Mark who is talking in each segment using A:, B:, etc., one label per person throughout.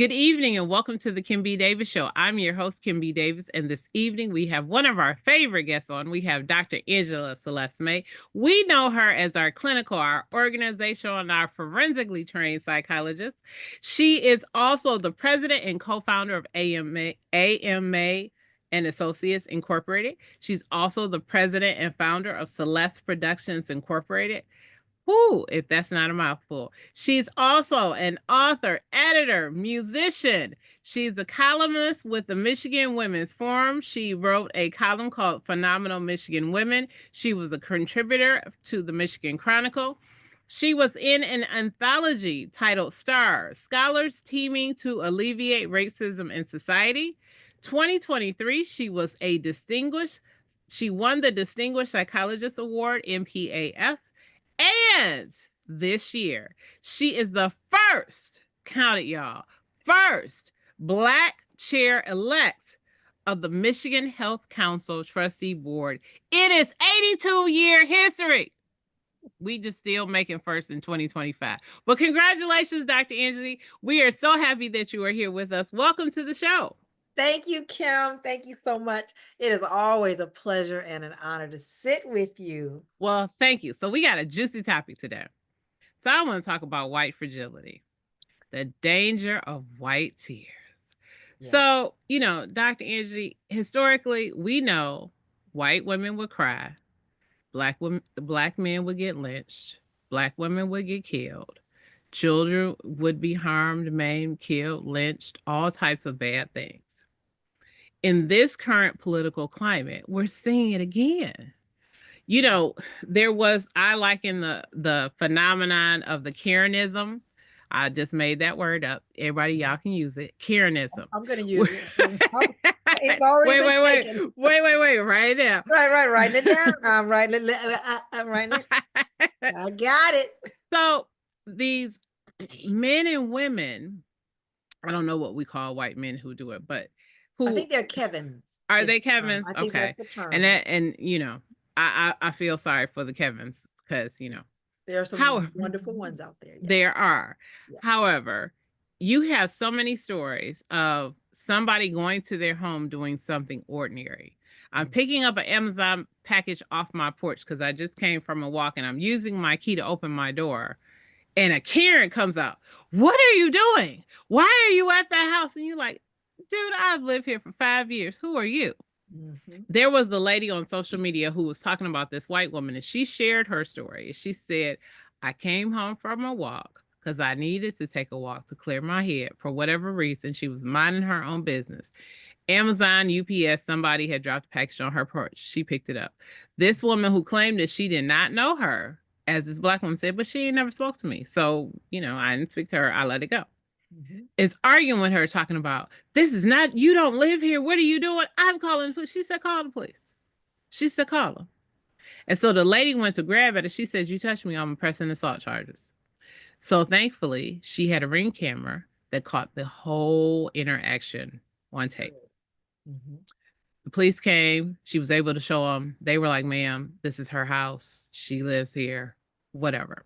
A: Good evening and welcome to the Kim B. Davis Show. I'm your host, Kim B. Davis, and this evening we have one of our favorite guests on. We have Dr. Angela Celeste May. We know her as our clinical, our organizational, and our forensically trained psychologist. She is also the president and co-founder of A.M. May and Associates Incorporated. She's also the president and founder of Celeste Productions Incorporated. Whoo, if that's not a mouthful. She's also an author, editor, musician. She's a columnist with the Michigan Women's Forum. She wrote a column called Phenomenal Michigan Women. She was a contributor to the Michigan Chronicle. She was in an anthology titled Stars, Scholars Teaming to Alleviate Racism in Society. 2023, she won the Distinguished Psychologist Award, MPAF. And this year, she is the first, count it, y'all, first Black chair-elect of the Michigan Health Council Trustee Board. It is 82-year history. We just still making first in 2025. But congratulations, Dr. Angela. We are so happy that you are here with us. Welcome to the show.
B: Thank you, Kim. Thank you so much. It is always a pleasure and an honor to sit with you.
A: Well, thank you. So we got a juicy topic today. So I want to talk about white fragility, the danger of white tears. Yeah. So, Dr. Angie, historically, we know white women would cry, black men would get lynched, black women would get killed, children would be harmed, maimed, killed, lynched, all types of bad things. In this current political climate, we're seeing it again. I liken the phenomenon of the Karenism. I just made that word up. Everybody, y'all can use it. Karenism.
B: I'm going to use it. It's already
A: wait. Write it down.
B: Right. Writing it down. I'm writing it. I got it.
A: So these men and women, I don't know what we call white men who do it, but
B: I think they're Kevins.
A: Are they Kevins?
B: I think that's the term.
A: And I feel sorry for the Kevins because,
B: there are some wonderful ones out there.
A: Yes. There are. Yeah. However, you have so many stories of somebody going to their home doing something ordinary. I'm picking up an Amazon package off my porch because I just came from a walk and I'm using my key to open my door. And a Karen comes out. What are you doing? Why are you at that house? And you're like, dude, I've lived here for 5 years. Who are you? Mm-hmm. There was the lady on social media who was talking about this white woman, and she shared her story. She said, I came home from a walk because I needed to take a walk to clear my head for whatever reason. She was minding her own business. Amazon, UPS, somebody had dropped a package on her porch. She picked it up. This woman who claimed that she did not know her, as this black woman said, but she ain't never spoke to me. So, I didn't speak to her. I let it go. Mm-hmm. Is arguing with her, talking about, this is not, you don't live here. What are you doing? I'm calling the police. She said, call the police. She said, call them. And so the lady went to grab it and she said, you touched me, I'm pressing assault charges. So thankfully, she had a Ring camera that caught the whole interaction on tape. Mm-hmm. The police came. She was able to show them. They were like, ma'am, this is her house. She lives here, whatever.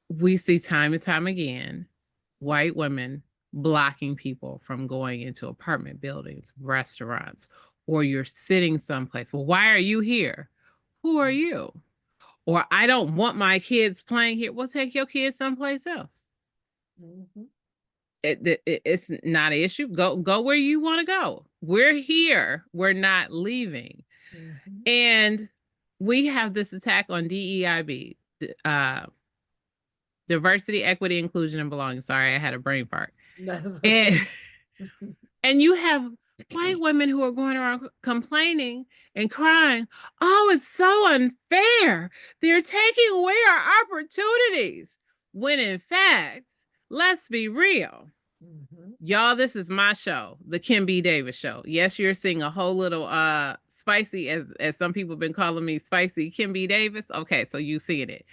A: We see time and time again white women blocking people from going into apartment buildings, restaurants, or you're sitting someplace. Well, why are you here? Who are you? Or I don't want my kids playing here. Well, take your kids someplace else. Mm-hmm. It's not an issue. Go where you want to go. We're here. We're not leaving. Mm-hmm. And we have this attack on DEIB, diversity, equity, inclusion, and belonging. Sorry, I had a brain fart. Okay. And you have white women who are going around complaining and crying, oh, it's so unfair. They're taking away our opportunities. When in fact, let's be real. Mm-hmm. Y'all, this is my show, the Kim B. Davis Show. Yes, you're seeing a whole little spicy, as some people have been calling me, spicy Kim B. Davis. Okay, so you seeing it.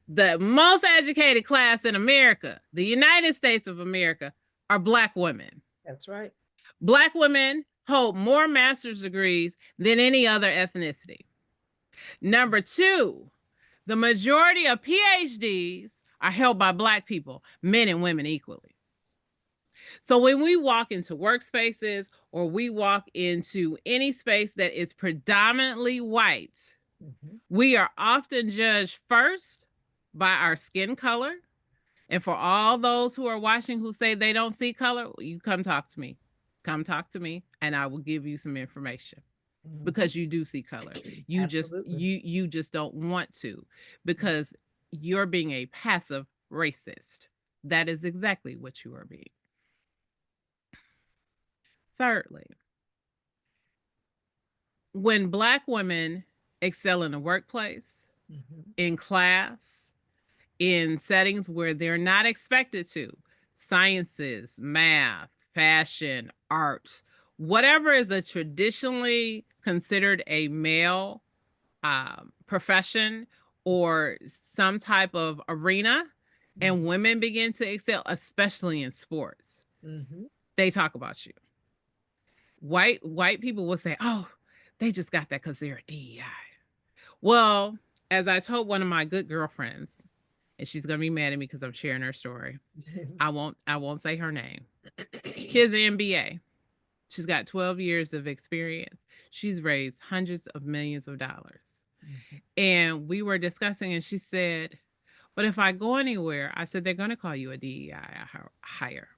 A: The most educated class in America, the United States of America, are Black women.
B: That's right.
A: Black women hold more master's degrees than any other ethnicity. Number two, the majority of PhDs are held by Black people, men and women equally. So when we walk into workspaces or we walk into any space that is predominantly white, we are often judged first by our skin color. And for all those who are watching who say they don't see color, you come talk to me. Come talk to me and I will give you some information because you do see color.
B: Absolutely.
A: You just don't want to because you're being a passive racist. That is exactly what you are being. Thirdly, when Black women excel in the workplace, in class, in settings where they're not expected to, sciences, math, fashion, art, whatever is a traditionally considered a male profession or some type of arena, and women begin to excel, especially in sports, they talk about you. White people will say, "Oh, they just got that because they're a DEI." Well, as I told one of my good girlfriends, and she's gonna be mad at me because I'm sharing her story. I won't say her name. She has an MBA. She's got 12 years of experience. She's raised hundreds of millions of dollars. And we were discussing, and she said, "But if I go anywhere," I said, "they're gonna call you a DEI hire.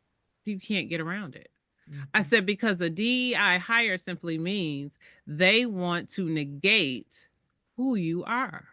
A: You can't get around it." I said, "Because a DEI hire simply means they want to negate who you are.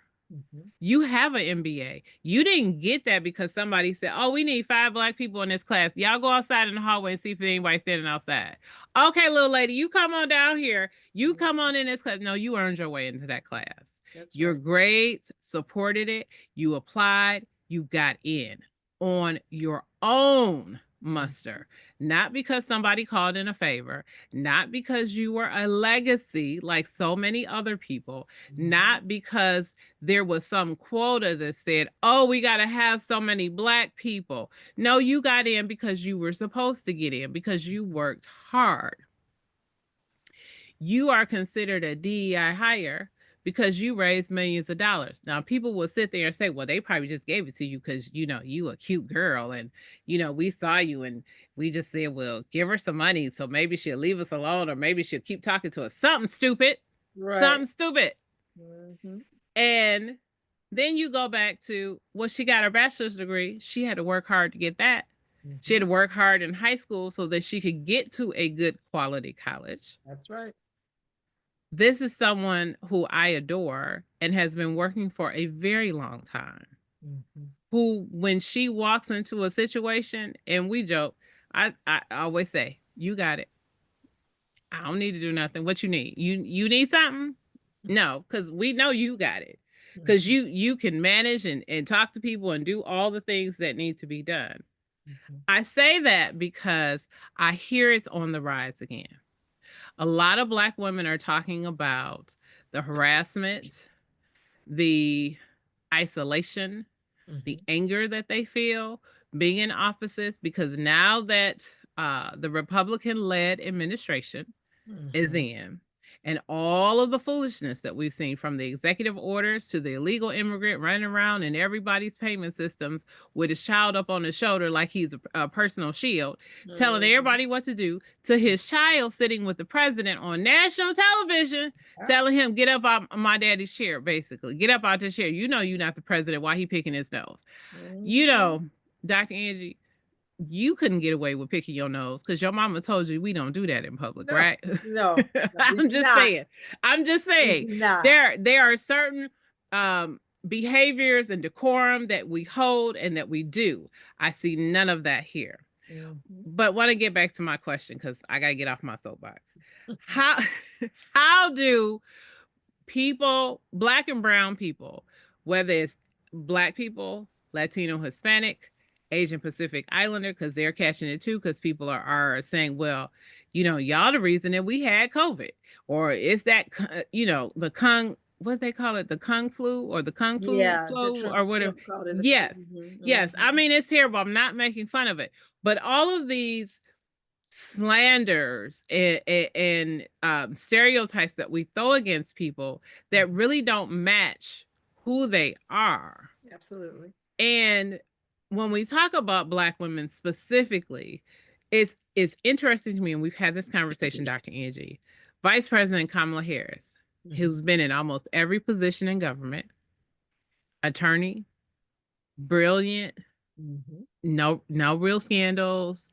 A: You have an MBA. You didn't get that because somebody said, 'Oh, we need 5 Black people in this class. Y'all go outside in the hallway and see if anybody standing outside.' Okay, little lady, you come on down here. You come on in this class." No, you earned your way into that class. Your grades supported it. You applied. You got in on your own muster, not because somebody called in a favor, not because you were a legacy like so many other people, not because there was some quota that said, "Oh, we got to have so many Black people." No, you got in because you were supposed to get in because you worked hard. You are considered a DEI hire because you raised millions of dollars. Now, people will sit there and say, "Well, they probably just gave it to you because, you a cute girl. And, we saw you and we just said, well, give her some money. So maybe she'll leave us alone or maybe she'll keep talking to us." Something stupid. Something stupid. And then you go back to, well, she got her bachelor's degree. She had to work hard to get that. She had to work hard in high school so that she could get to a good quality college.
B: That's right.
A: This is someone who I adore and has been working for a very long time. Who, when she walks into a situation, and we joke, I always say, "You got it. I don't need to do nothing. What you need? You need something?" No, because we know you got it. Because you can manage and talk to people and do all the things that need to be done. I say that because I hear it's on the rise again. A lot of Black women are talking about the harassment, the isolation, the anger that they feel being in offices, because now that the Republican-led administration is in, and all of the foolishness that we've seen from the executive orders to the illegal immigrant running around in everybody's payment systems with his child up on his shoulder like he's a personal shield, telling everybody what to do, to his child sitting with the president on national television, telling him, "Get up out my daddy's chair," basically. "Get up out this chair. You know you're not the president. Why he picking his nose?" Dr. Angie, you couldn't get away with picking your nose because your mama told you we don't do that in public, right?
B: No,
A: I'm just saying. I'm just saying. There are certain behaviors and decorum that we hold and that we do. I see none of that here. But want to get back to my question because I gotta get off my soapbox. How do people, Black and brown people, whether it's Black people, Latino, Hispanic, Asian Pacific Islander, because they're catching it too, because people are saying, "Well, y'all the reason that we had COVID," or it's that, the what they call it, the Kung flu or the Kung flu flu or whatever. Yes. Yes. I mean, it's terrible. I'm not making fun of it. But all of these slanders and stereotypes that we throw against people that really don't match who they are.
B: Absolutely.
A: And when we talk about Black women specifically, It's interesting to me, and we've had this conversation, Dr. Angie. Vice President Kamala Harris,
B: Mhm,
A: who's been in almost every position in government, attorney, brilliant,
B: mhm,
A: no real scandals,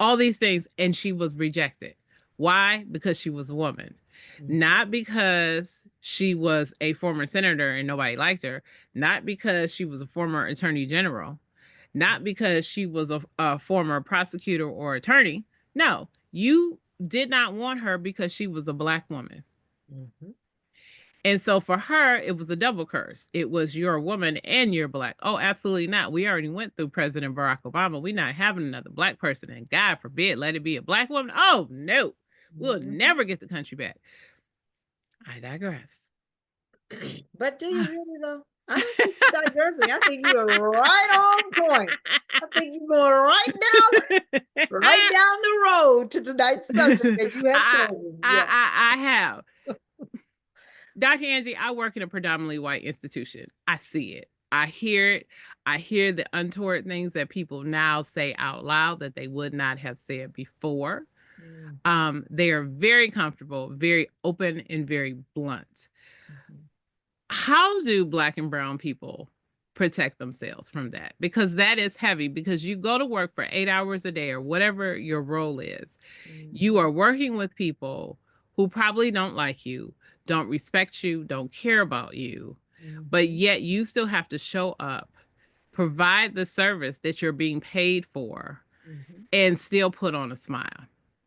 A: all these things, and she was rejected. Why? Because she was a woman.
B: mhm,
A: Not because she was a former senator and nobody liked her, not because she was a former attorney general, not because she was a former prosecutor or attorney. No, you did not want her because she was a black woman.
B: mhm,
A: And so for her, it was a double curse. It was you're a woman and you're black. Oh, absolutely not. We already went through President Barack Obama. We're not having another black person. And God forbid, let it be a black woman. Oh, no. We'll
B: mhm.
A: never get the country back. I digress.
B: But do you really though? I don't think you're digressing. I think you are right on point. I think you're going right down the road to tonight's subject that you have
A: I,
B: chosen. Yes.
A: I have. Dr. Angie, I work in a predominantly white institution. I see it. I hear it. I hear the untoward things that people now say out loud that they would not have said before.
B: Mhm,
A: They are very comfortable, very open, and very blunt.
B: mhm,
A: How do black and brown people protect themselves from that? Because that is heavy, because you go to work for 8 hours a day or whatever your role is. You
B: mhm,
A: are working with people who probably don't like you, don't respect you, don't care about you, but
B: mhm,
A: yet you still have to show up, provide the service that you're being paid for,
B: mhm,
A: and still put on a smile.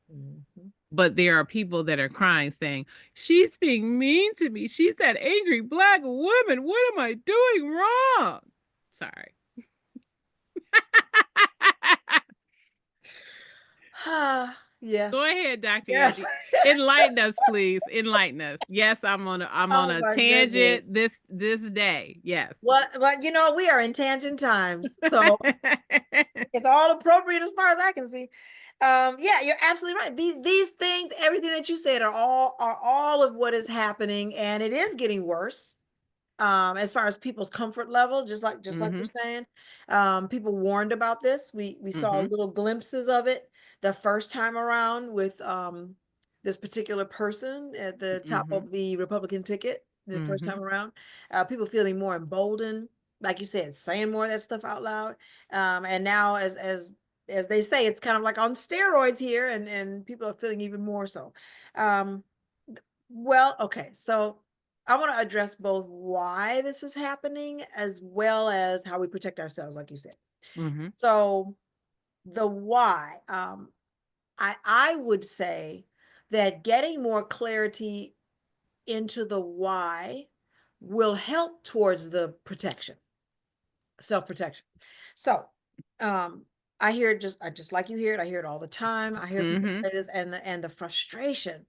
B: mhm.
A: But there are people that are crying, saying, she's being mean to me. She's that angry black woman. What am I doing wrong? Sorry.
B: Ah, yes.
A: Go ahead, Dr.
B: Yes.
A: Angie. Enlighten us, please. Enlighten us. Yes, I'm on
B: Oh
A: a
B: my goodness.
A: tangent this day. Yes.
B: Well, we are in tangent times, so it's all appropriate as far as I can see. Yeah, you're absolutely right. These things, everything that you said, are all of what is happening, and it is getting worse. As far as people's comfort level, just like
A: Mhm.
B: you're saying, people warned about this. We saw
A: Mhm.
B: little glimpses of it the first time around with this particular person at the top
A: Mhm.
B: of the Republican ticket the first time
A: Mhm.
B: around. People feeling more emboldened, like you said, saying more of that stuff out loud. And now, as they say, it's kind of like on steroids here, and people are feeling even more so. Um, well, okay, so I want to address both why this is happening as well as how we protect ourselves, like you said.
A: Mhm.
B: So the why, I would say that getting more clarity into the why will help towards the protection, self-protection. So I hear it just like you hear it. I hear it all the time. I hear people
A: Mhm.
B: say this, and the frustration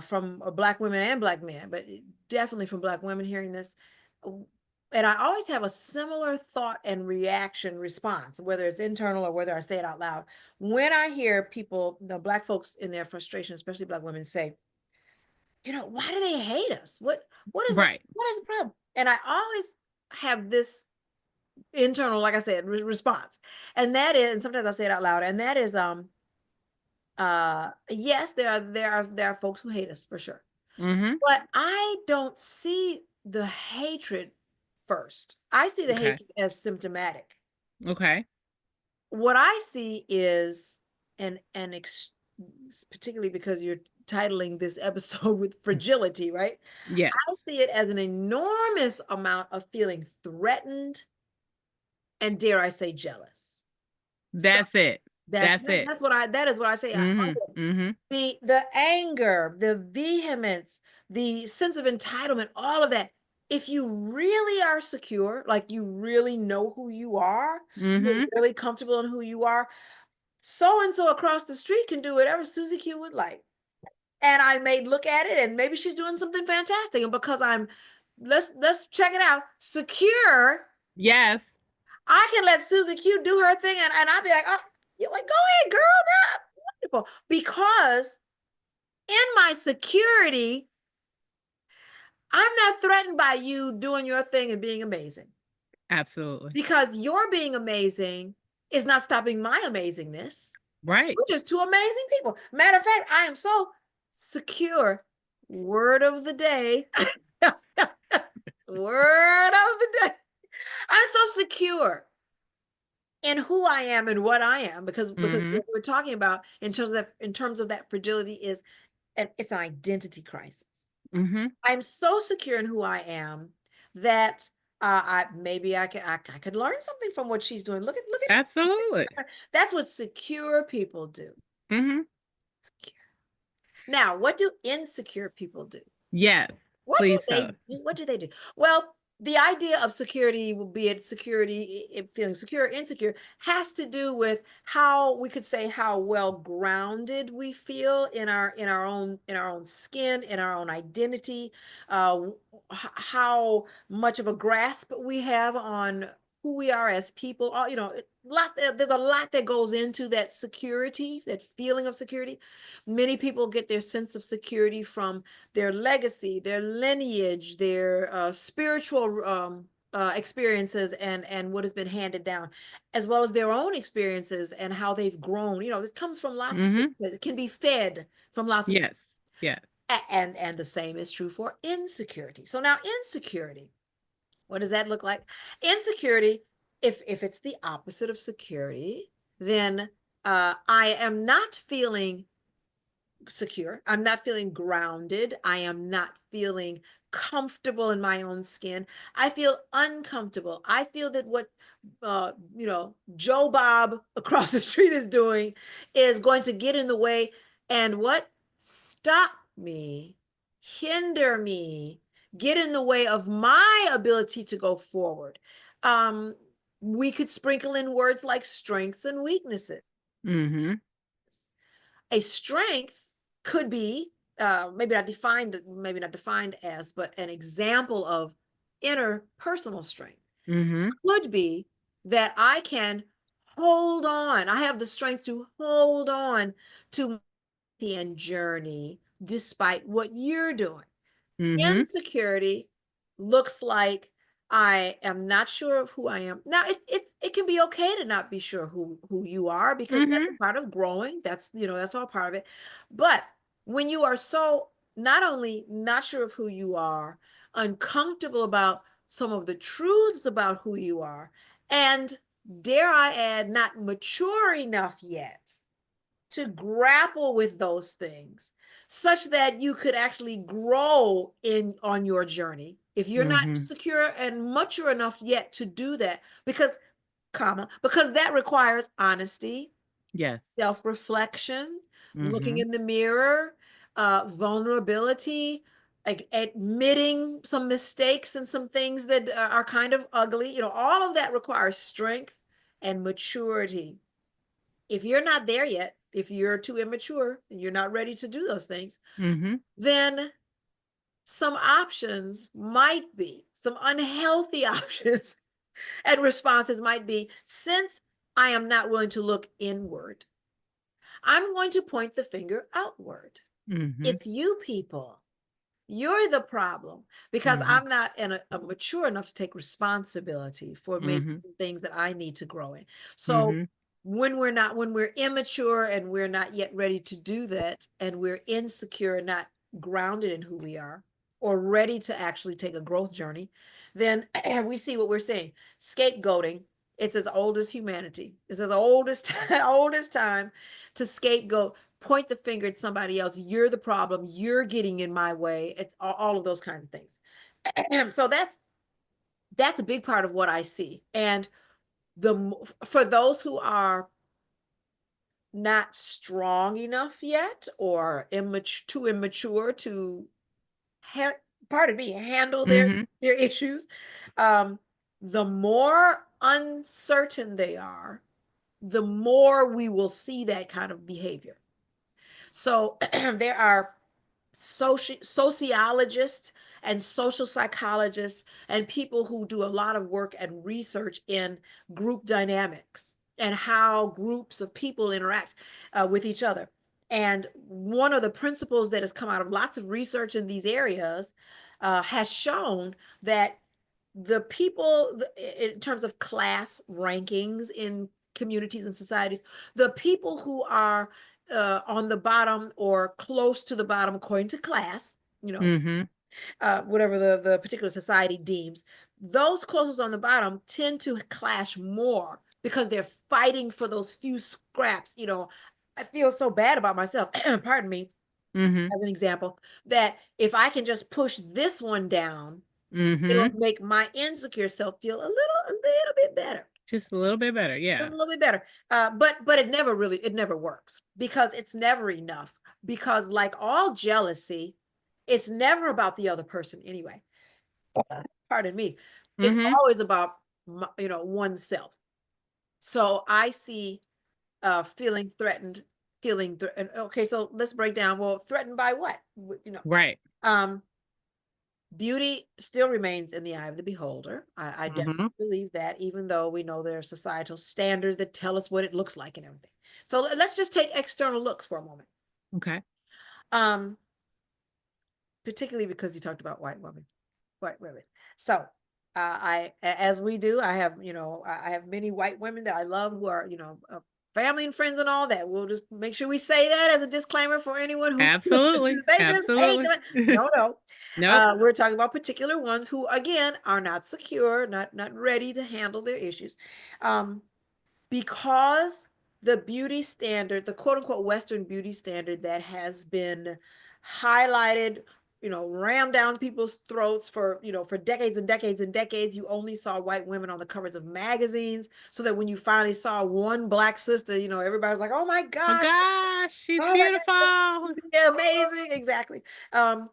B: from black women and black men, but definitely from black women hearing this. W- And I always have a similar thought and reaction response, whether it's internal or whether I say it out loud. When I hear people, the black folks in their frustration, especially black women, say, why do they hate us? What is it?
A: Right.
B: What is the problem? And I always have this internal, like I said, response. And that is, and sometimes I say it out loud, and that is yes, there are folks who hate us for sure.
A: Mhm.
B: But I don't see the hatred first. I see the
A: Okay.
B: hatred as symptomatic.
A: Okay.
B: What I see is particularly because you're titling this episode with fragility, right? I
A: Yes.
B: see it as an enormous amount of feeling threatened and, dare I say, jealous. So
A: That's it.
B: that's
A: That's
B: that,
A: it.
B: that's what I that is what I say.
A: Mhm. Mhm.
B: The anger, the vehemence, the sense of entitlement, all of that. If you really are secure, like you really know who you are, you're
A: Mhm.
B: really comfortable in who you are, so and so across the street can do whatever Susie Q would like. And I may look at it and maybe she's doing something fantastic. And because I'm let's check it out, secure,
A: Yes.
B: I can let Susie Q do her thing, and I'll be like, oh, you like, go ahead, girl. Nah, wonderful. Because in my security, I'm not threatened by you doing your thing and being amazing,
A: Absolutely.
B: because your being amazing is not stopping my amazingness.
A: Right.
B: We're just two amazing people. Matter of fact, I am so secure. Word of the day. Word of the day. I'm so secure in who I am and what I am because
A: Mhm.
B: what we're talking about in terms of that fragility is it's an identity crisis.
A: Mhm.
B: I'm so secure in who I am that I maybe I could learn something from what she's doing.
A: Absolutely.
B: That's what secure people do.
A: Mhm.
B: Secure. Now, what do insecure people do?
A: Yes.
B: What do
A: Please
B: they
A: so.
B: do? What do they do? Well, the idea of security, be it security, feeling secure, insecure, has to do with how we could say how well grounded we feel in our own skin, in our own identity, how much of a grasp we have on who we are as people. There's a lot that goes into that security, that feeling of security. Many people get their sense of security from their legacy, their lineage, their spiritual experiences and what has been handed down, as well as their own experiences and how they've grown. It comes from lots of
A: Mhm.
B: things. It can be fed from lots of
A: Yes. Yes.
B: and the same is true for insecurity. So now insecurity, what does that look like? Insecurity, if it's the opposite of security, then I am not feeling secure. I'm not feeling grounded. I am not feeling comfortable in my own skin. I feel uncomfortable. I feel that what Joe Bob across the street is doing is going to get in the way and what stop me, hinder me, get in the way of my ability to go forward. Um, we could sprinkle in words like strengths and weaknesses.
A: Mhm.
B: A strength could be maybe not defined as, but an example of interpersonal strength
A: Mhm.
B: could be that I can hold on. I have the strength to hold on to the end journey despite what you're doing.
A: Mhm.
B: Insecurity looks like I am not sure of who I am. Now it can be okay to not be sure who you are because that's a
A: Mhm.
B: part of growing. That's all part of it. But when you are so not only not sure of who you are, uncomfortable about some of the truths about who you are, and dare I add, not mature enough yet to grapple with those things such that you could actually grow in on your journey if you're not
A: Mhm.
B: secure and mature enough yet to do that because that requires honesty,
A: Yes.
B: self-reflection, looking
A: Mhm.
B: in the mirror, vulnerability, like admitting some mistakes and some things that are kind of ugly. All of that requires strength and maturity. If you're not there yet, if you're too immature and you're not ready to do those things,
A: Mhm.
B: then some options might be some unhealthy options and responses might be, since I am not willing to look inward, I'm going to point the finger outward.
A: Mhm.
B: It's you people. You're the problem because
A: Mhm.
B: I'm not mature enough to take responsibility for maybe
A: Mhm.
B: some things that I need to grow in. So
A: Mhm.
B: when we're immature and we're not yet ready to do that, and we're insecure and not grounded in who we are or ready to actually take a growth journey, then we see what we're saying. Scapegoating. It's as old as humanity. It's as old as oldest time to scapegoat, point the finger at somebody else. You're the problem. You're getting in my way. It's all of those kinds of things. So that's a big part of what I see. And for those who are not strong enough yet or too immature to pardon me, handle
A: Mhm.
B: their issues, um, the more uncertain they are, the more we will see that kind of behavior. So there are sociologists and social psychologists and people who do a lot of work and research in group dynamics and how groups of people interact with each other. And one of the principles that has come out of lots of research in these areas has shown that the people in terms of class rankings in communities and societies, the people who are on the bottom or close to the bottom according to class,
A: Mhm.
B: whatever the particular society deems, those closest on the bottom tend to clash more because they're fighting for those few scraps. I feel so bad about myself, pardon me,
A: Mhm.
B: as an example, that if I can just push this one down, it'll
A: Mhm.
B: make my insecure self feel a little bit better.
A: Just a little bit better,
B: Just
A: yeah.
B: a little bit better. But it never works because it's never enough. Because like all jealousy, it's never about the other person anyway. Pardon me. It's
A: Mhm.
B: always about oneself. So I see feeling threatened, feeling threatened. Okay, so let's break down. Well, threatened by what?
A: Right.
B: Um, Beauty still remains in the eye of the beholder. I definitely
A: Mhm.
B: believe that, even though we know there are societal standards that tell us what it looks like and everything. So let's just take external looks for a moment.
A: Okay.
B: Um, Particularly because you talked about white women. So as we do, I have many white women that I love who are, family and friends and all that. We'll just make sure we say that as a disclaimer for anyone who
A: Absolutely.
B: they just hate
A: Absolutely.
B: them. No, no.
A: Nope.
B: We're talking about particular ones who, again, are not secure, not ready to handle their issues. Um, because the beauty standard, the quote unquote Western beauty standard that has been highlighted, rammed down people's throats for decades and decades and decades. You only saw white women on the covers of magazines, so that when you finally saw one black sister, everybody's like, oh my
A: Oh
B: gosh,
A: gosh, she's
B: oh my God,
A: beautiful.
B: yeah, amazing. Exactly. Um,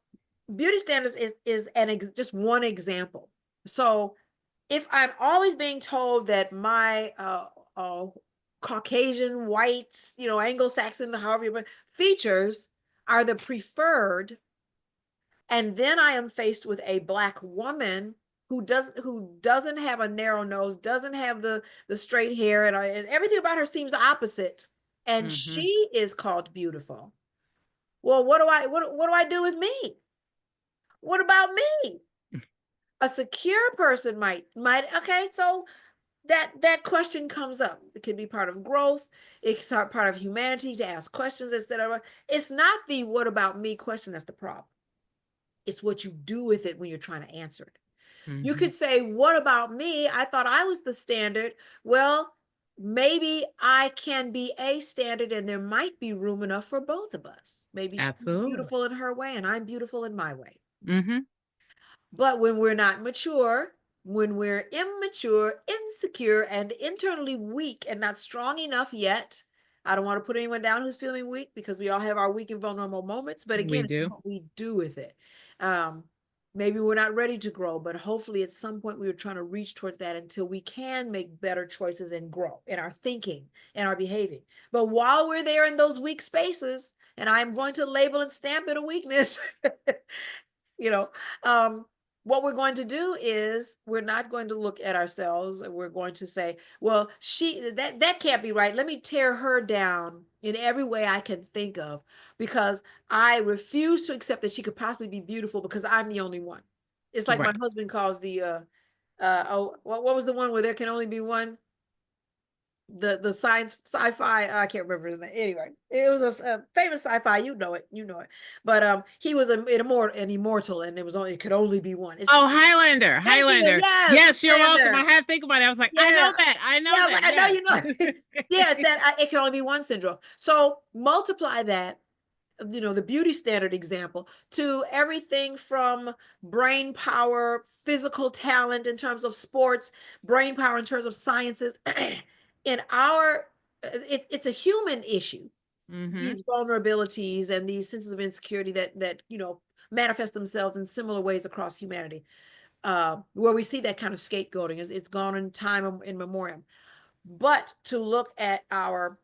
B: Beauty standards is just one example. So if I'm always being told that my uh, Caucasian, white, Anglo-Saxon, however you features are the preferred, and then I am faced with a black woman who doesn't have a narrow nose, doesn't have the straight hair, and everything about her seems opposite, and
A: Mhm.
B: she is called beautiful. Well, what do I do with me? What about me? A secure person might okay, so that question comes up. It can be part of growth. It's part of humanity to ask questions, etc. It's not the what about me question that's the problem. It's what you do with it when you're trying to answer it. You
A: Mhm.
B: could say, what about me? I thought I was the standard. Well, maybe I can be a standard and there might be room enough for both of us. Maybe she's
A: Absolutely.
B: beautiful in her way and I'm beautiful in my way.
A: Mhm.
B: But when we're not mature, when we're immature, insecure, and internally weak and not strong enough yet, I don't want to put anyone down who's feeling weak, because we all have our weak and vulnerable moments. But
A: We
B: again, it's
A: do.
B: what we do with it. Um, Maybe we're not ready to grow, but hopefully at some point we are trying to reach towards that until we can make better choices and grow in our thinking and our behaving. But while we're there in those weak spaces, and I'm going to label and stamp it a weakness, you know um what we're going to do is we're not going to look at ourselves and we're going to say, well, that can't be right, let me tear her down in every way I can think of, because I refuse to accept that she could possibly be beautiful because I'm the only one. It's like my
A: Right.
B: husband calls the oh, what was the one where there can only be one, the science sci-fi, I can't remember his name. Anyway, it was a famous sci-fi, you know it, but he was an immortal, and it could only be one. It's
A: Oh, Highlander.
B: Thank you,
A: Highlander.
B: yes,
A: Yes, you're welcome. I
B: Highlander.
A: had to think about it. I was like, I
B: Yeah,
A: know that. I
B: yeah,
A: know
B: I was
A: that.
B: like, I know
A: Yes.
B: you know. Yeah, it's that it can only be one syndrome. So multiply that, the beauty standard example, to everything from brain power, physical talent in terms of sports, brain power in terms of sciences. In our, it's a human issue. These
A: Mhm.
B: vulnerabilities and these senses of insecurity that manifest themselves in similar ways across humanity, where we see that kind of scapegoating. It's gone in time in memoriam. But to look at our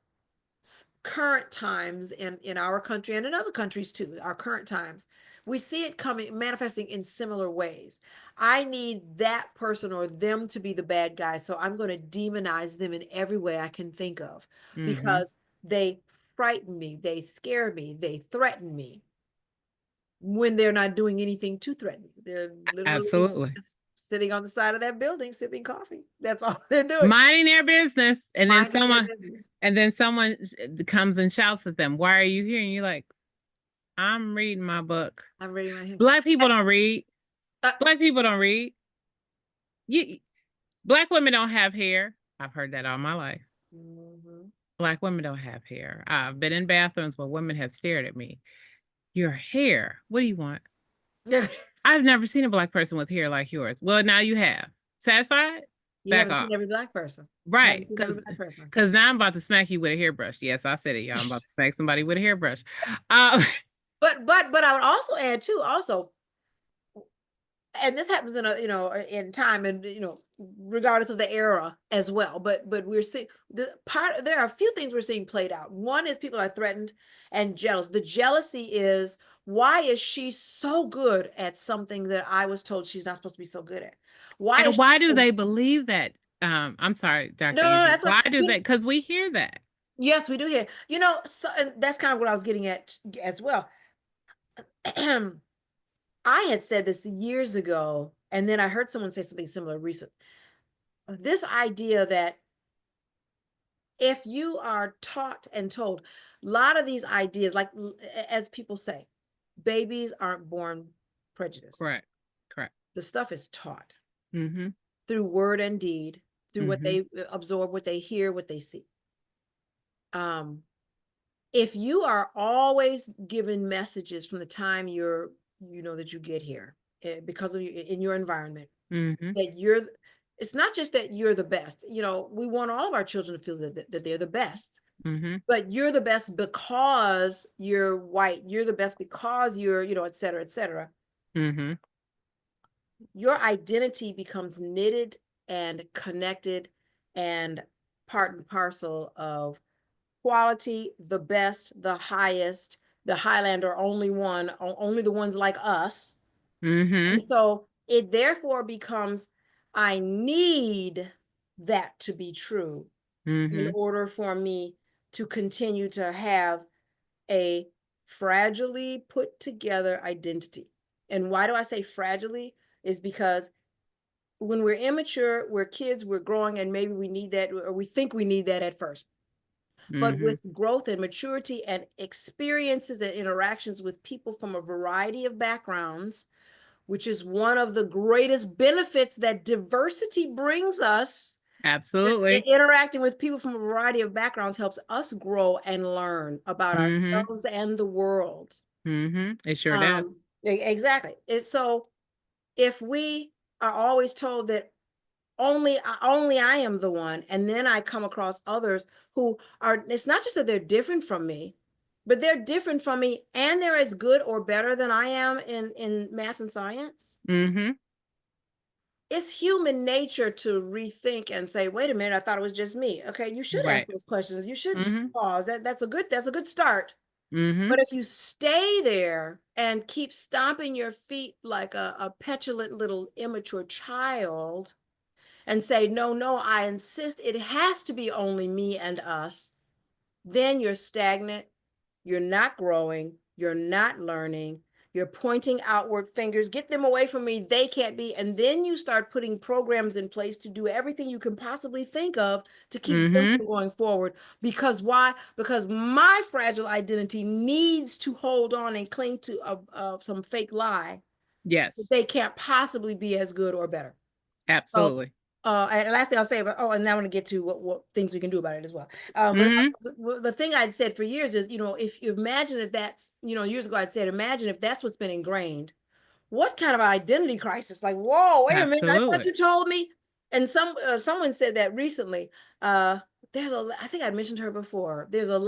B: current times in our country and in other countries too, our current times, we see it coming manifesting in similar ways. I need that person or them to be the bad guy, so I'm going to demonize them in every way I can think of,
A: Mhm.
B: because they frighten me, they scare me, they threaten me, when they're not doing anything to threaten me. They're literally
A: Absolutely.
B: just sitting on the side of that building sipping coffee. That's all they're doing.
A: Minding their business. And then
B: Minding their business.
A: someone comes and shouts at them, "Why are you here?" And you're like, "I'm reading my book."
B: I'm reading my hymn.
A: Black people don't read.
B: Uh,
A: Black people don't read. Black women don't have hair. I've heard that all my life.
B: mhm.
A: Black women don't have hair. I've been in bathrooms where women have stared at me. Your hair. What do you want? I've never seen a Black person with hair like yours. Well, now you have. Satisfied?
B: You
A: Back
B: haven't
A: off.
B: seen every Black person. You
A: Right.
B: haven't seen every Black person.
A: Because now I'm about to smack you with a hairbrush. Yes, I said it, y'all. I'm about to smack somebody with a hairbrush.
B: But I would also add too, also, and this happens in a, you know, in time and, you know, regardless of the era as well. But we're seeing there are a few things we're seeing played out. One is people are threatened and jealous. The jealousy is, why is she so good at something that I was told she's not supposed to be so good at? Why
A: And
B: is
A: why
B: she
A: do
B: so
A: they believe that? I'm sorry, Dr.
B: no,
A: Angie.
B: that's
A: Why do
B: what
A: they? Because we hear that.
B: yes, we do hear. You know, so, and that's kind of what I was getting at as well. I had said this years ago, and then I heard someone say something similar recent. This idea that if you are taught and told, a lot of these ideas, like as people say, babies aren't born prejudiced.
A: Correct. Correct.
B: The stuff is taught
A: Mm-hmm.
B: through word and deed, through what
A: Mm-hmm.
B: they absorb, what they hear, what they see. If you are always given messages from the time you know that you get here, because of in your environment,
A: Mm-hmm.
B: that it's not just that you're the best. You know, we want all of our children to feel that they're the best,
A: Mm-hmm.
B: but you're the best because you're white. You're the best because you're, you know, et cetera, et cetera.
A: Mm-hmm.
B: Your identity becomes knitted and connected and part and parcel of quality, the best, the highest, the Highlander, only one, only the ones like us.
A: Mm-hmm.
B: And so it therefore becomes, I need that to be true in
A: Mm-hmm.
B: order for me to continue to have a fragilely put together identity. And why do I say fragilely? Is because when we're immature, we're kids, we're growing, and maybe we need that, or we think we need that at first. But
A: Mm-hmm.
B: with growth and maturity and experiences and interactions with people from a variety of backgrounds, which is one of the greatest benefits that diversity brings us.
A: Absolutely.
B: Interacting with people from a variety of backgrounds helps us grow and learn about
A: Mm-hmm.
B: ourselves and the world.
A: Mm-hmm. It sure does.
B: Exactly. So if we are always told that only I am the one, and then I come across others who are, it's not just that they're different from me, but they're different from me and they're as good or better than I am in math and science.
A: Mm-hmm.
B: It's human nature to rethink and say, wait a minute, I thought it was just me. Okay, you should ask
A: Right.
B: those questions. You should
A: Mm-hmm.
B: pause. That's a good start.
A: Mm-hmm.
B: But if you stay there and keep stomping your feet like a petulant little immature child and say, no, I insist it has to be only me and us, then you're stagnant, you're not growing, you're not learning, you're pointing outward fingers, get them away from me, they can't be. And then you start putting programs in place to do everything you can possibly think of to keep them
A: Mm-hmm.
B: from going forward. Because why? Because my fragile identity needs to hold on and cling to some fake lie that
A: Yes.
B: they can't possibly be as good or better. So,
A: Absolutely.
B: and last thing I'll say about, and now I want to get to what things we can do about it as well. But
A: Mm-hmm.
B: the thing I'd said for years is, you know, if you imagine if that's, you know, years ago I'd said, imagine if that's what's been ingrained, what kind of identity crisis? Like, whoa, wait a minute, I thought
A: Absolutely.
B: you told me. And someone said that recently. I think I mentioned her before. There's a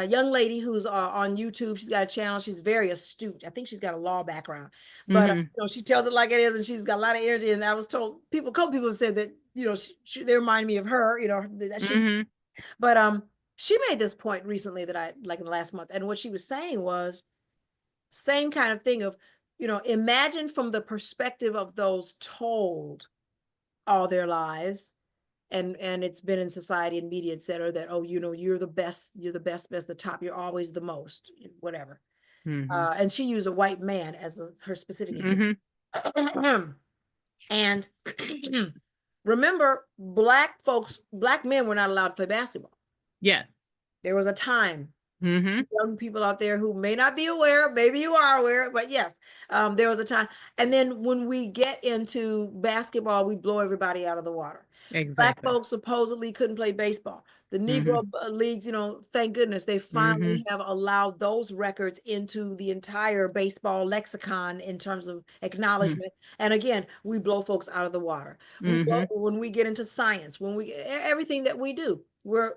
B: young lady who's on YouTube. She's got a channel. She's very astute. I think she's got a law background, but
A: Mm-hmm.
B: you know, she tells it like it is, and she's got a lot of energy. And I was told a couple people said that, you know, they remind me of her. You know, that she.
A: Mm-hmm.
B: But she made this point recently that I like in the last month, and what she was saying was same kind of thing of, you know, imagine from the perspective of those told all their lives and it's been in society and media, et cetera, that, oh, you know, you're the best, the top, you're always the most, whatever.
A: Mm-hmm.
B: And she used a white man as her specific
A: Mm-hmm.
B: example. And remember, black men were not allowed to play basketball.
A: Yes.
B: There was a time.
A: Mm-hmm.
B: Young people out there who may not be aware, maybe you are aware, but yes, there was a time. And then when we get into basketball, we blow everybody out of the water. Black
A: Exactly.
B: folks supposedly couldn't play baseball. The
A: Mm-hmm.
B: Negro leagues, thank goodness they
A: Mm-hmm.
B: finally have allowed those records into the entire baseball lexicon in terms of acknowledgement. And again, we blow folks out of the water.
A: Mm-hmm.
B: When we get into science, everything that we do, we're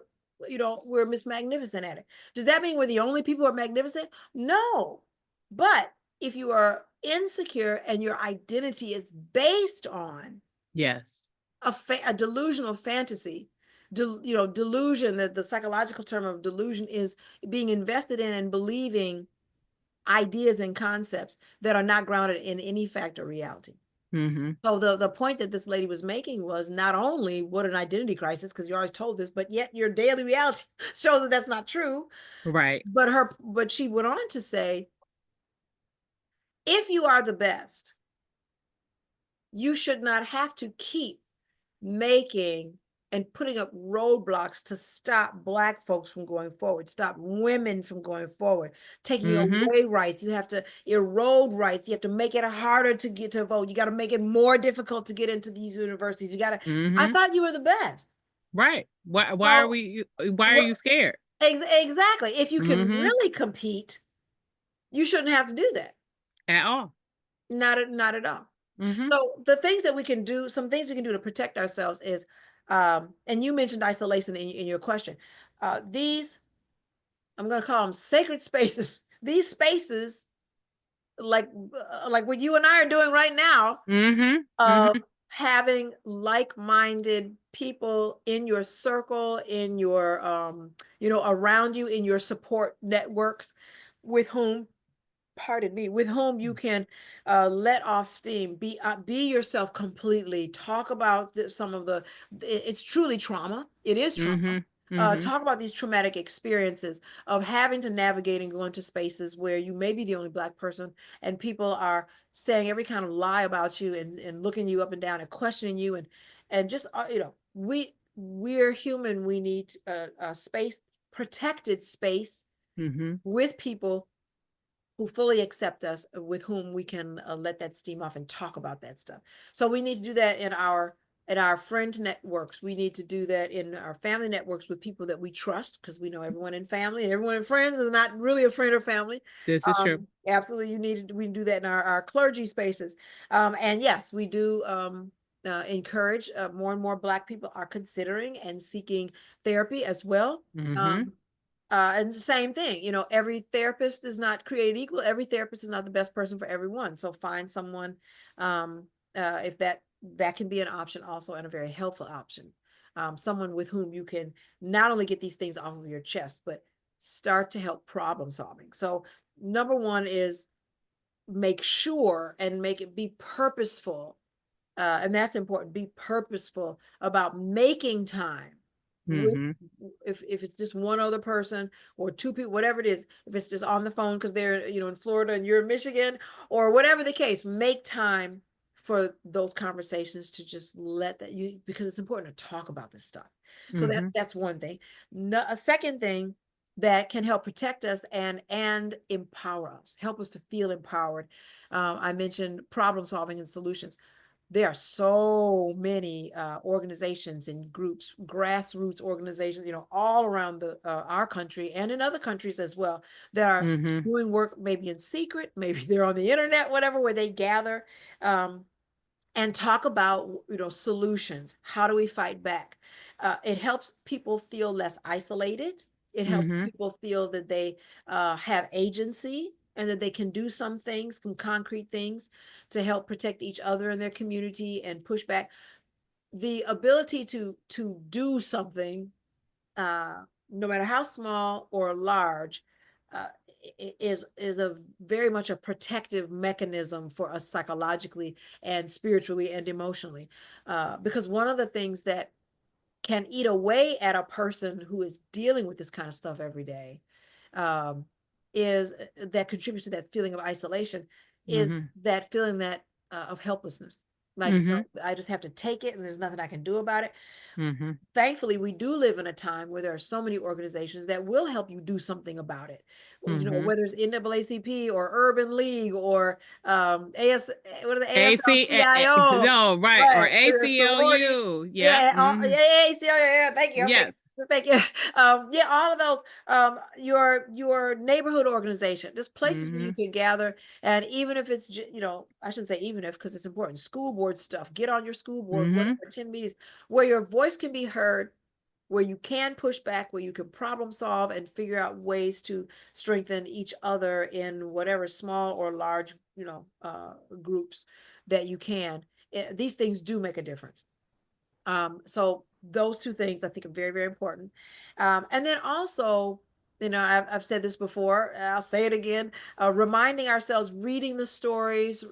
B: Miss Magnificent at it. Does that mean we're the only people who are magnificent? No. But if you are insecure and your identity is based on
A: Yes.
B: a delusional fantasy, delusion, that the psychological term of delusion is being invested in and believing ideas and concepts that are not grounded in any fact or reality.
A: Mm-hmm.
B: So the point that this lady was making was not only what an identity crisis, because you're always told this, but yet your daily reality shows that that's not true.
A: Right.
B: But she went on to say, if you are the best, you should not have to keep making and putting up roadblocks to stop Black folks from going forward, stop women from going forward, taking
A: Mm-hmm.
B: away rights. You have to erode rights. You have to make it harder to get to vote. You got to make it more difficult to get into these universities. I
A: Mm-hmm.
B: thought you were the best.
A: Right. Why
B: So
A: why are you scared?
B: exactly. If you can
A: Mm-hmm.
B: really compete, you shouldn't have to do that.
A: At all.
B: Not at all.
A: Mm-hmm.
B: So the things that we can do, some things we can do to protect ourselves is, and you mentioned isolation in your question. These, I'm going to call them sacred spaces. These spaces, like what you and I are doing right now,
A: Mm-hmm.
B: of
A: Mm-hmm.
B: having like-minded people in your circle, in your, around you, in your support networks, with whom pardon me, with whom you can let off steam, be yourself completely, talk about some of it's truly trauma. It is trauma.
A: Mm-hmm. Mm-hmm.
B: Talk about these traumatic experiences of having to navigate and go into spaces where you may be the only Black person and people are saying every kind of lie about you and looking you up and down and questioning you and just we're human. We need a space, protected space,
A: Mm-hmm.
B: with people who fully accept us, with whom we can let that steam off and talk about that stuff. So we need to do that in our friend networks. We need to do that in our family networks with people that we trust, because we know everyone in family and everyone in friends is not really a friend or family.
A: This is true.
B: Absolutely, we do that in our clergy spaces. And yes, we do encourage more and more Black people are considering and seeking therapy as well.
A: Mm-hmm.
B: And it's the same thing, every therapist is not created equal. Every therapist is not the best person for everyone. So find someone, if that can be an option also, and a very helpful option. Someone with whom you can not only get these things off of your chest, but start to help problem solving. So number one is make sure and make it be purposeful. And that's important. Be purposeful about making time with,
A: Mm-hmm.
B: if it's just one other person or two people, whatever it is, if it's just on the phone because they're in Florida and you're in Michigan, or whatever the case, make time for those conversations, to just let that because it's important to talk about this stuff. So
A: Mm-hmm.
B: that's one thing. No, a second thing that can help protect us and empower us, help us to feel empowered. I mentioned problem solving and solutions. There are so many organizations and groups, grassroots organizations, all around our country and in other countries as well, that are
A: Mm-hmm.
B: doing work, maybe in secret, maybe they're on the internet, whatever, where they gather and talk about solutions. How do we fight back? It helps people feel less isolated. It helps
A: Mm-hmm.
B: people feel that they have agency and that they can do some things, some concrete things, to help protect each other in their community and push back. The ability to do something, no matter how small or large, uh, is a very much a protective mechanism for us psychologically and spiritually and emotionally. Because one of the things that can eat away at a person who is dealing with this kind of stuff every day, um, is that contributes to that feeling of isolation, is
A: Mm-hmm.
B: that feeling that of helplessness. Like, I just have to take it and there's nothing I can do about it. Thankfully, we do live in a time where there are so many organizations that will help you do something about it. Whether it's NAACP or Urban League or AS, what is it, AFL-CIO,
A: no, right, or
B: right? Or sorority,
A: ACLU,
B: yeah, ACLU, yeah. Thank you.
A: yes,
B: Thank you. Yeah, all of those. Your neighborhood organization, just places where you can gather, and even if it's I shouldn't say even if, because it's important. School board stuff. Get on your school board. Whatever, attend meetings where your voice can be heard, where you can push back, where you can problem solve and figure out ways to strengthen each other in whatever small or large groups that you can. These things do make a difference. So those two things I think are very, very important. And then also, I've said this before, I'll say it again, reminding ourselves, reading the stories,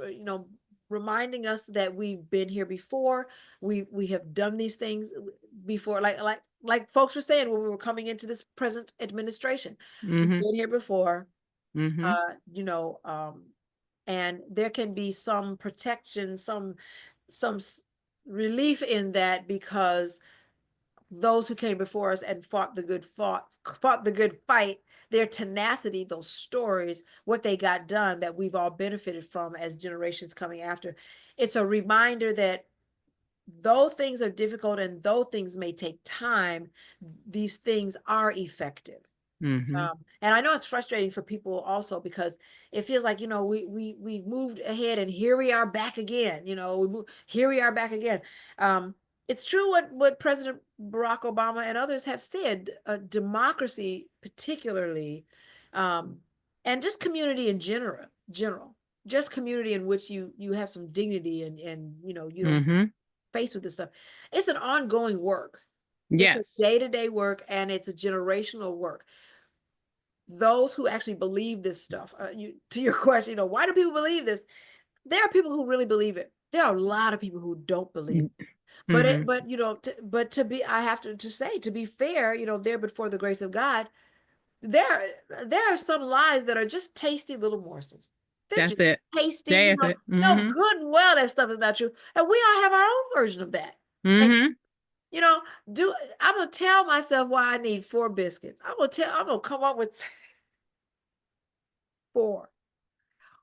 B: reminding us that we've been here before. We have done these things before, like folks were saying when we were coming into this present administration. We've been here before, you know, and there can be some protection, some relief in that, because those who came before us and fought the good fight, their tenacity, those stories, what they got done, that we've all benefited from as generations coming after. It's a reminder that though things are difficult and though things may take time, these things are effective. And I know it's frustrating for people also, because it feels like, we've moved ahead and here we are back again. Here we are back again. It's true what President Barack Obama and others have said, democracy particularly, and just community in general, just community in which you have some dignity and you don't face with this stuff. It's an ongoing work. It's a day-to-day work, and it's a generational work. Those who actually believe this stuff, to your question, why do people believe this? There are people who really believe it. There are a lot of people who don't believe it. I have to say, to be fair, there before the grace of God, there are some lies that are just tasty little morsels. They're just tasty, no, good and well, that stuff is not true. And we all have our own version of that. And, I'm gonna tell myself why I need 4 biscuits. I'm gonna come up with 4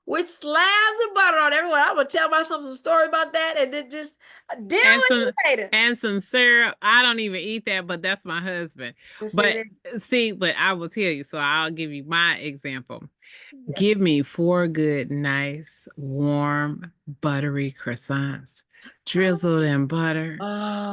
B: with slabs of butter on everyone. I'm gonna tell myself some story about that, and then just deal with it later.
A: And some syrup. I don't even eat that, but that's my husband. But I will tell you, so I'll give you my example. Give me 4 good, nice, warm, buttery croissants, drizzled in butter,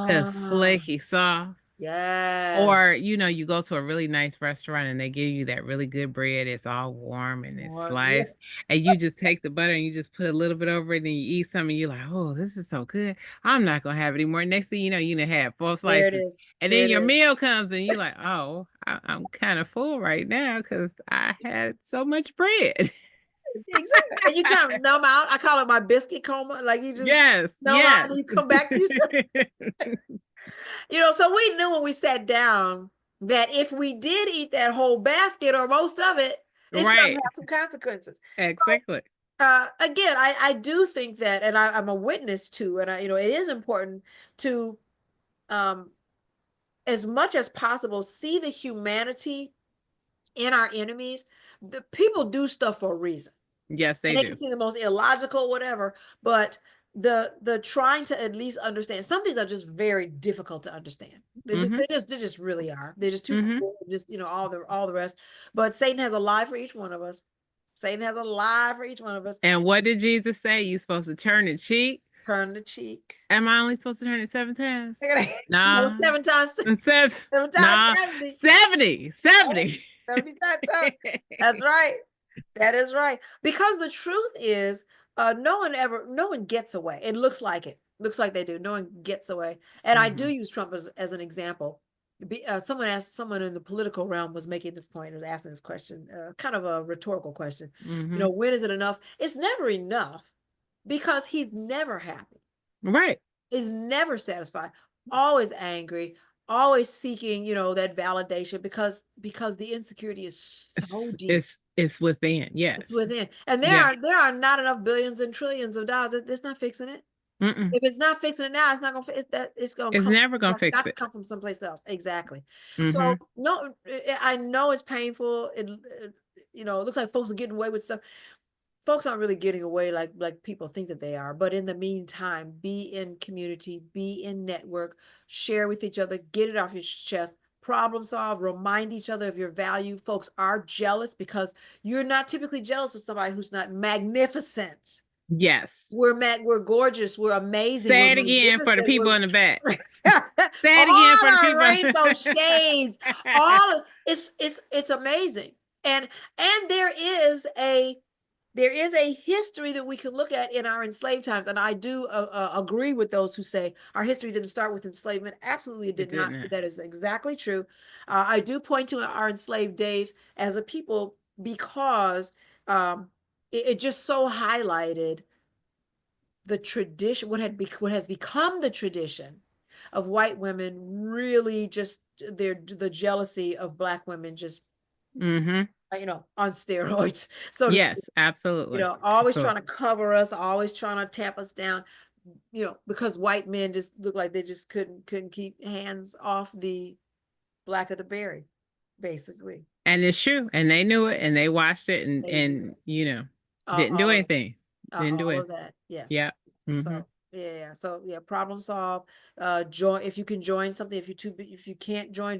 A: just flaky soft.
B: Yeah.
A: Or, you go to a really nice restaurant and they give you that really good bread. It's all warm and it's sliced. And you just take the butter and you just put a little bit over it and you eat some and you're like, oh, this is so good. I'm not going to have it anymore. Next thing you know, you done had 4 slices. And then your meal comes and you're like, oh, I'm kind of full right now because I had so much bread.
B: Exactly. And you kind of numb out. I call it my biscuit coma. Like you just numb out and you come back to yourself. So we knew when we sat down that if we did eat that whole basket or most of it, it's going to have some consequences.
A: Exactly.
B: So, again, I do think that, and I'm a witness to, and it is important to, as much as possible, see the humanity in our enemies. The people do stuff for a reason.
A: Yes, they
B: can seem the most illogical, whatever, but the trying to at least understand. Some things are just very difficult to understand. They just really are. They're just too cool. Just all the rest. But Satan has a lie for each one of us. Satan has a lie for each one of us.
A: And what did Jesus say? You're supposed to turn the cheek.
B: Turn the cheek.
A: Am I only supposed to turn it 7 times?
B: No, 7 times. 7 times 70.
A: 70.
B: 70 times. That's right. That is right. Because the truth is, no one gets away. It looks like it. Looks like they do. No one gets away. And I do use Trump as an example. Someone in the political realm was making this point, was asking this question, kind of a rhetorical question. When is it enough? It's never enough, because he's never happy.
A: Right.
B: He's never satisfied. Always angry. Always seeking, that validation, because the insecurity is so deep.
A: It's within. Yes.
B: It's within. And there are not enough billions and trillions of dollars. That's not fixing it.
A: Mm-mm.
B: If it's not fixing it now, it's not gonna fix that. It's gonna
A: It's
B: come.
A: never gonna
B: That's
A: fix
B: got to
A: it.
B: come from someplace else. Exactly. So
A: Mm-hmm.
B: no, I know it's painful. It looks like folks are getting away with stuff. Folks aren't really getting away like people think that they are. But in the meantime, be in community, be in network, share with each other, get it off your chest, problem solve, remind each other of your value. Folks are jealous because you're not typically jealous of somebody who's not magnificent.
A: Yes.
B: We're gorgeous, we're amazing, we're
A: Say it again for the
B: magnificent,
A: people
B: we're
A: in the back. Say it again for
B: all
A: the
B: our
A: people.
B: rainbow shades, all of it's amazing. And there is a history that we can look at in our enslaved times. And I do agree with those who say our history didn't start with enslavement. Absolutely, it
A: It
B: did not.
A: didn't.
B: That is exactly true. I do point to our enslaved days as a people because um, it just so highlighted the tradition, what has become the tradition of white women really just the jealousy of Black women just
A: Mm-hmm.
B: on steroids, so to speak.
A: Yes, absolutely.
B: Always trying
A: Absolutely.
B: to cover us, always trying to tap us down, because white men just look like they just couldn't keep hands off the Black of the berry, basically.
A: And it's true. And they knew it and they watched it and
B: They knew
A: and
B: it.
A: didn't do
B: All of
A: anything. Didn't do
B: all
A: it.
B: of that, yes.
A: Yeah. Mm-hmm.
B: So yeah, so yeah, problem solve. Join if you can join something. If you can't join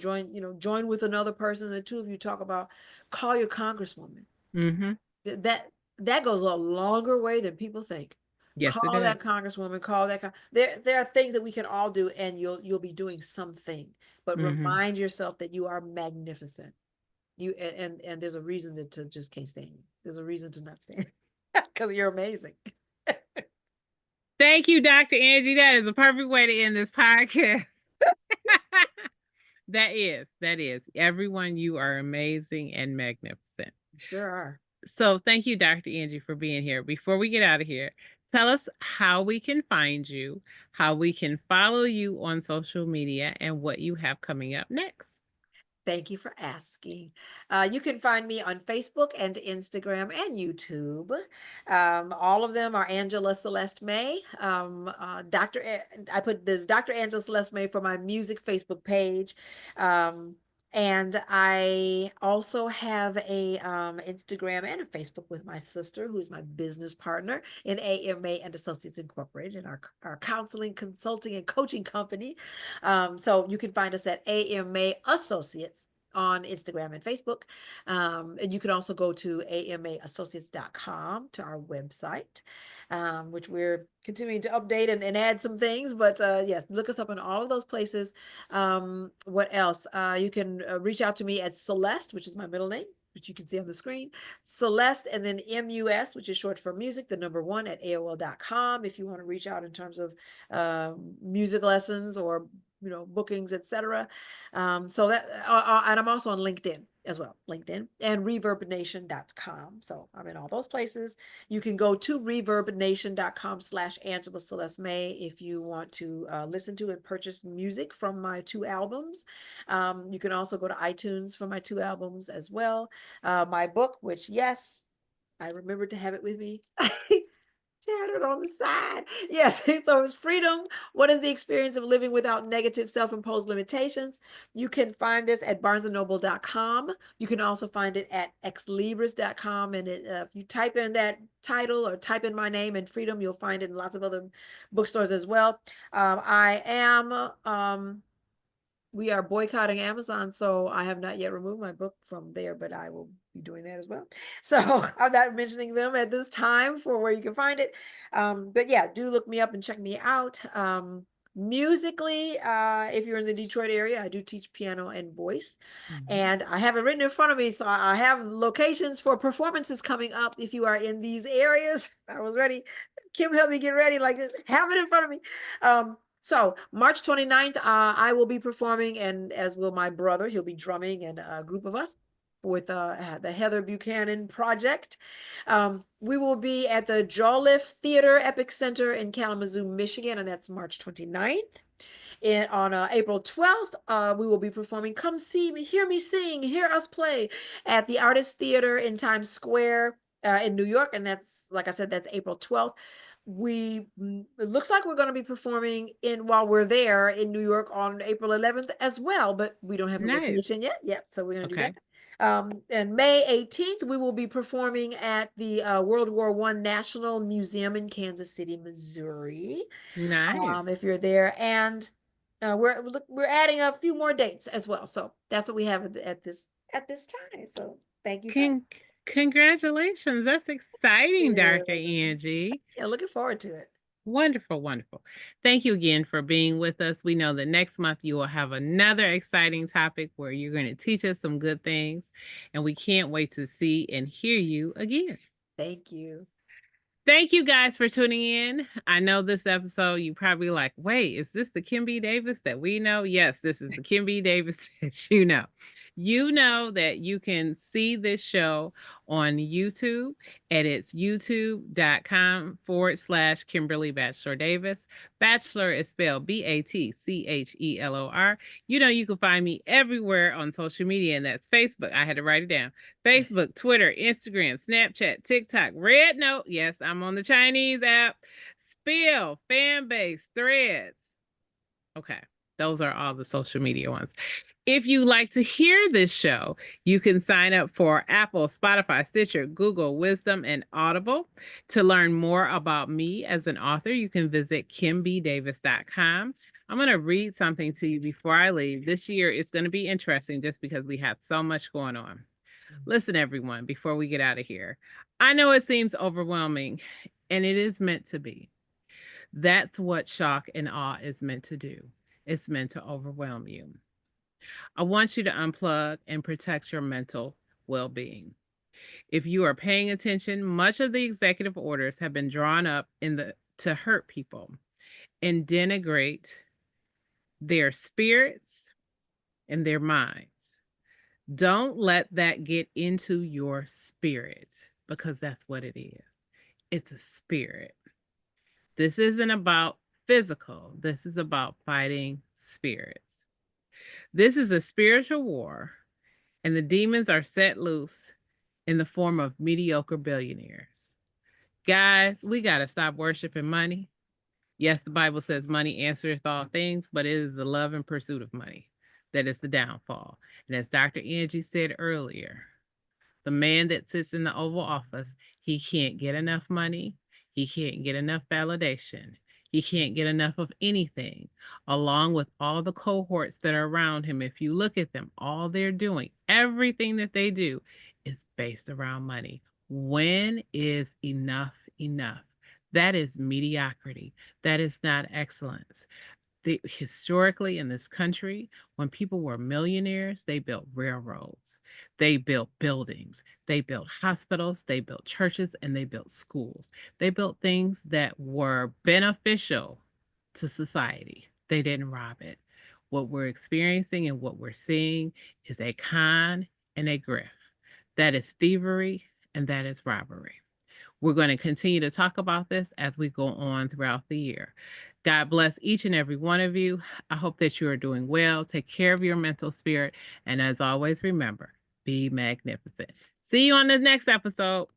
B: with another person. The two of you talk about. Call your congresswoman.
A: Mm-hmm.
B: That that goes a longer way than people think.
A: Yes, it
B: Call
A: does.
B: that congresswoman. Call that. There are things that we can all do, and you'll be doing something. But
A: Mm-hmm.
B: remind yourself that you are magnificent. And there's a reason to just can't stand you. There's a reason to not stand because you're amazing.
A: Thank you, Dr. Angie. That is a perfect way to end this podcast. That is. Everyone, you are amazing and magnificent.
B: Sure are.
A: So thank you, Dr. Angie, for being here. Before we get out of here, tell us how we can find you, how we can follow you on social media, and what you have coming up next.
B: Thank you for asking. You can find me on Facebook and Instagram and YouTube. All of them are Angela Celeste May. I put this Dr. Angela Celeste May for my music Facebook page. Um, and I also have a Instagram and a Facebook with my sister, who is my business partner in AMA and Associates Incorporated, in our counseling, consulting, and coaching company. So you can find us at AMA Associates on Instagram and Facebook. And you can also go to amaassociates.com, to our website, which we're continuing to update and add some things. But yes, look us up in all of those places. What else? You can reach out to me at Celeste, which is my middle name, which you can see on the screen. Celeste, and then MUS, which is short for music, the number 1 at AOL.com, if you want to reach out in terms of music lessons or bookings, etc. So that and I'm also on LinkedIn as well, LinkedIn and reverbnation.com. So I'm in all those places. You can go to reverbnation.com/Angela Celeste May if you want to listen to and purchase music from my 2 albums. You can also go to iTunes for my 2 albums as well. My book, which, yes, I remembered to have it with me. Tattered on the side. Yes. So it's Freedom. What is the experience of living without negative self-imposed limitations? You can find this at barnesandnoble.com. You can also find it at xlibris.com. And if you type in that title or type in my name and Freedom, you'll find it in lots of other bookstores as well. We are boycotting Amazon, so I have not yet removed my book from there, but I will be doing that as well. So I'm not mentioning them at this time for where you can find it. But yeah, do look me up and check me out. Musically, if you're in the Detroit area, I do teach piano and voice. And I have it written in front of me, so I have locations for performances coming up. If you are in these areas, I was ready. Kim helped me get ready, like have it in front of me. So March 29th, I will be performing, and as will my brother. He'll be drumming, and a group of us with the Heather Buchanan Project. We will be at the Jolliffe Theater Epic Center in Kalamazoo, Michigan, and that's March 29th. On April 12th, we will be performing Come See Me, Hear Me Sing, Hear Us Play at the Artist Theater in Times Square in New York. And that's, like I said, that's April 12th. it looks like we're going to be performing while we're there in New York on April 11th as well, but we don't have a
A: Nice.
B: location yet. Yep, so we're going to do
A: Okay.
B: that. And May 18th, we will be performing at the World War One National Museum in Kansas City, Missouri.
A: Nice.
B: If you're there, and we're adding a few more dates as well. So that's what we have at this time. So thank you.
A: Con Congratulations. That's exciting,
B: Yeah,
A: Dr. Angie.
B: yeah, looking forward to it.
A: Wonderful, wonderful. Thank you again for being with us. We know that next month you will have another exciting topic where you're going to teach us some good things, and we can't wait to see and hear you again.
B: Thank you.
A: Thank you guys for tuning in. I know this episode, you probably like, wait, is this the Kim B. Davis that we know? Yes, this is the Kim B. Davis that you know. You know that you can see this show on YouTube, and it's youtube.com/Kimberly Bachelor Davis. Bachelor is spelled Batchelor. You know, you can find me everywhere on social media, and that's Facebook. I had to write it down. Facebook, Twitter, Instagram, Snapchat, TikTok, Red Note. Yes, I'm on the Chinese app. Spill, Fanbase, Threads. Okay, those are all the social media ones. If you like to hear this show, you can sign up for Apple, Spotify, Stitcher, Google, Wisdom, and Audible. To learn more about me as an author, you can visit kimbdavis.com. I'm going to read something to you before I leave. This year is going to be interesting just because we have so much going on. Listen, everyone, before we get out of here, I know it seems overwhelming, and it is meant to be. That's what shock and awe is meant to do. It's meant to overwhelm you. I want you to unplug and protect your mental well being. If you are paying attention, much of the executive orders have been drawn up to hurt people and denigrate their spirits and their minds. Don't let that get into your spirit, because that's what it is. It's a spirit. This isn't about physical, this is about fighting spirits. This is a spiritual war, and the demons are set loose in the form of mediocre billionaires. Guys, we got to stop worshiping money. Yes, the Bible says money answereth all things, but it is the love and pursuit of money that is the downfall. And as Dr. Angie said earlier, the man that sits in the Oval Office, he can't get enough money. He can't get enough validation. He can't get enough of anything, along with all the cohorts that are around him. If you look at them, all they're doing, everything that they do is based around money. When is enough enough? That is mediocrity. That is not excellence. Historically in this country, when people were millionaires, they built railroads, they built buildings, they built hospitals, they built churches, and they built schools. They built things that were beneficial to society. They didn't rob it. What we're experiencing and what we're seeing is a con and a grift. That is thievery and that is robbery. We're going to continue to talk about this as we go on throughout the year. God bless each and every one of you. I hope that you are doing well. Take care of your mental spirit. And as always, remember, be magnificent. See you on the next episode.